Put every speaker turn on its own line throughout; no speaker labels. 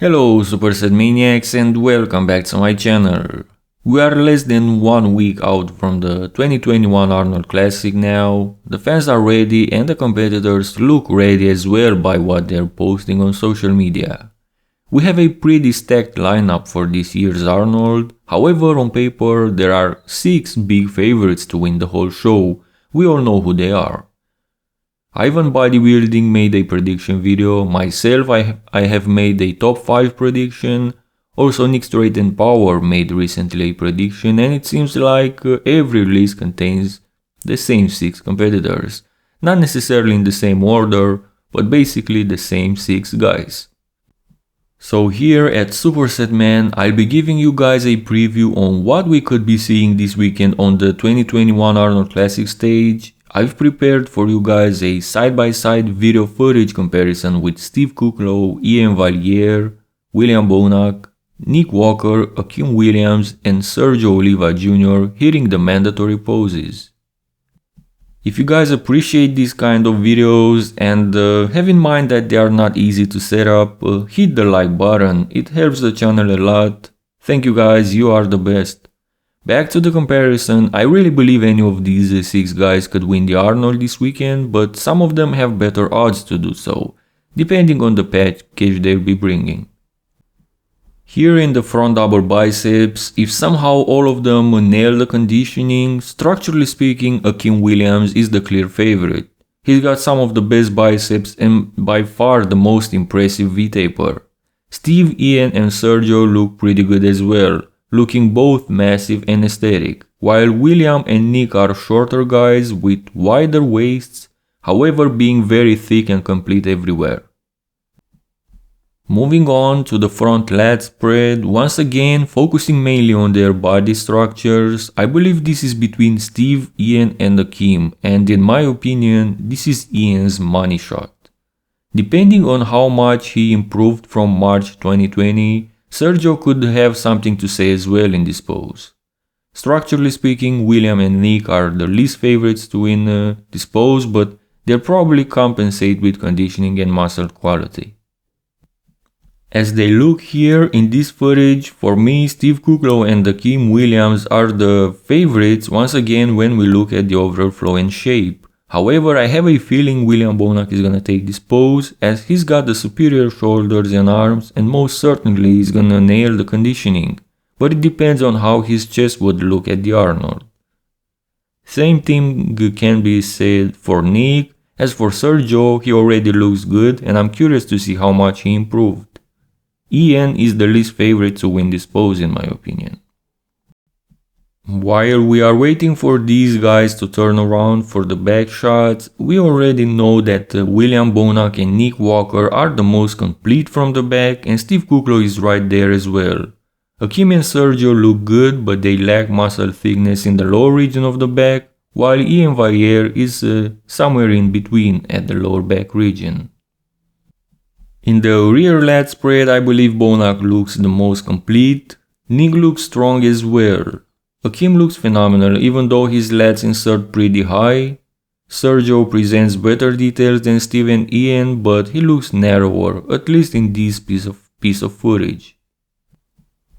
Hello Superset Maniacs and welcome back to my channel. We are less than 1 week out from the 2021 Arnold Classic now. The fans are ready and the competitors look ready as well by what they're posting on social media. We have a pretty stacked lineup for this year's Arnold, however on paper there are 6 big favorites to win the whole show. We all know who they are. Ivan Bodybuilding made a prediction video, myself I have made a top 5 prediction, also Nick Straight and Power made recently a prediction, and it seems like every list contains the same 6 competitors. Not necessarily in the same order, but basically the same 6 guys. So here at Superset Man, I'll be giving you guys a preview on what we could be seeing this weekend on the 2021 Arnold Classic stage. I've prepared for you guys a side-by-side video footage comparison with Steve Kuclo, Iain Valliere, William Bonac, Nick Walker, Akim Williams and Sergio Oliva Jr. hitting the mandatory poses. If you guys appreciate these kind of videos and have in mind that they are not easy to set up, hit the like button, it helps the channel a lot. Thank you guys, you are the best. Back to the comparison, I really believe any of these 6 guys could win the Arnold this weekend, but some of them have better odds to do so, depending on the package they'll be bringing. Here in the front double biceps, if somehow all of them nail the conditioning, structurally speaking, Akim Williams is the clear favorite. He's got some of the best biceps and by far the most impressive V-taper. Steve, Iain and Sergio look pretty good as well, looking both massive and aesthetic, while William and Nick are shorter guys with wider waists, however being very thick and complete everywhere. Moving on to the front lat spread, once again focusing mainly on their body structures, I believe this is between Steve, Iain and Akim, and in my opinion this is Iain's money shot. Depending on how much he improved from March 2020, Sergio could have something to say as well in this pose. Structurally speaking, William and Nick are the least favorites to win this pose, but they'll probably compensate with conditioning and muscle quality. As they look here in this footage, for me Steve Kuclo and Akim Williams are the favorites once again when we look at the overall flow and shape. However, I have a feeling William Bonac is gonna take this pose as he's got the superior shoulders and arms and most certainly he's gonna nail the conditioning, but it depends on how his chest would look at the Arnold. Same thing can be said for Nick. As for Sergio, he already looks good and I'm curious to see how much he improved. Iain is the least favorite to win this pose in my opinion. While we are waiting for these guys to turn around for the back shots, we already know that William Bonac and Nick Walker are the most complete from the back and Steve Kuclo is right there as well. Akim and Sergio look good but they lack muscle thickness in the lower region of the back, while Iain Valliere is somewhere in between at the lower back region. In the rear lat spread, I believe Bonac looks the most complete. Nick looks strong as well. Akim looks phenomenal even though his lats insert pretty high. Sergio presents better details than Steve and Iain, but he looks narrower, at least in this piece of footage.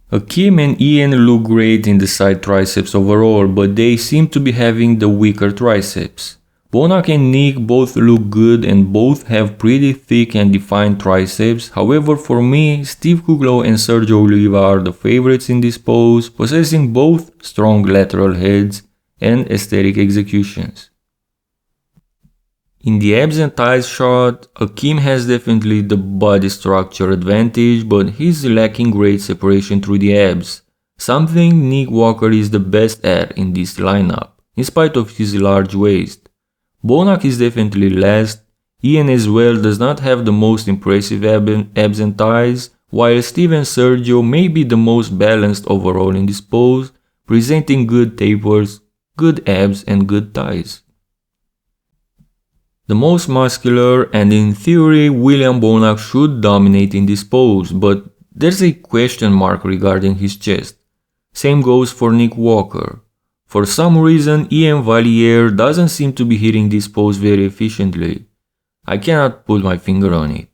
Akim and Iain look great in the side triceps overall, but they seem to be having the weaker triceps. Bonac and Nick both look good and both have pretty thick and defined triceps, however for me, Steve Kuclo and Sergio Oliva are the favorites in this pose, possessing both strong lateral heads and aesthetic executions. In the abs and thighs shot, Akim has definitely the body structure advantage, but he's lacking great separation through the abs, something Nick Walker is the best at in this lineup, in spite of his large waist. Bonac is definitely last, Iain as well does not have the most impressive abs and thighs, while Steve and Sergio may be the most balanced overall in this pose, presenting good tapers, good abs and good thighs. The most muscular and in theory William Bonac should dominate in this pose, but there's a question mark regarding his chest. Same goes for Nick Walker. For some reason, Iain Valliere doesn't seem to be hitting this pose very efficiently. I cannot put my finger on it.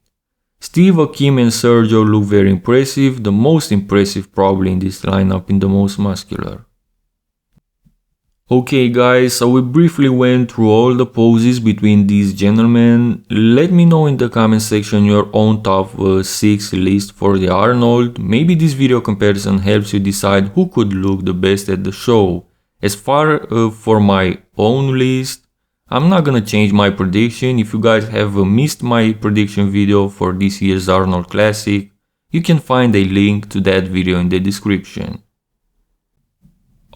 Steve, Akim and Sergio look very impressive, the most impressive probably in this lineup and the most muscular. Okay guys, so we briefly went through all the poses between these gentlemen. Let me know in the comment section your own top 6 list for the Arnold. Maybe this video comparison helps you decide who could look the best at the show. As far for my own list, I'm not gonna change my prediction. If you guys have missed my prediction video for this year's Arnold Classic, you can find a link to that video in the description.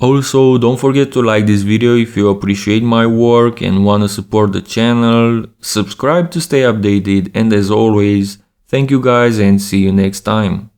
Also, don't forget to like this video if you appreciate my work and wanna support the channel, subscribe to stay updated, and as always, thank you guys and see you next time.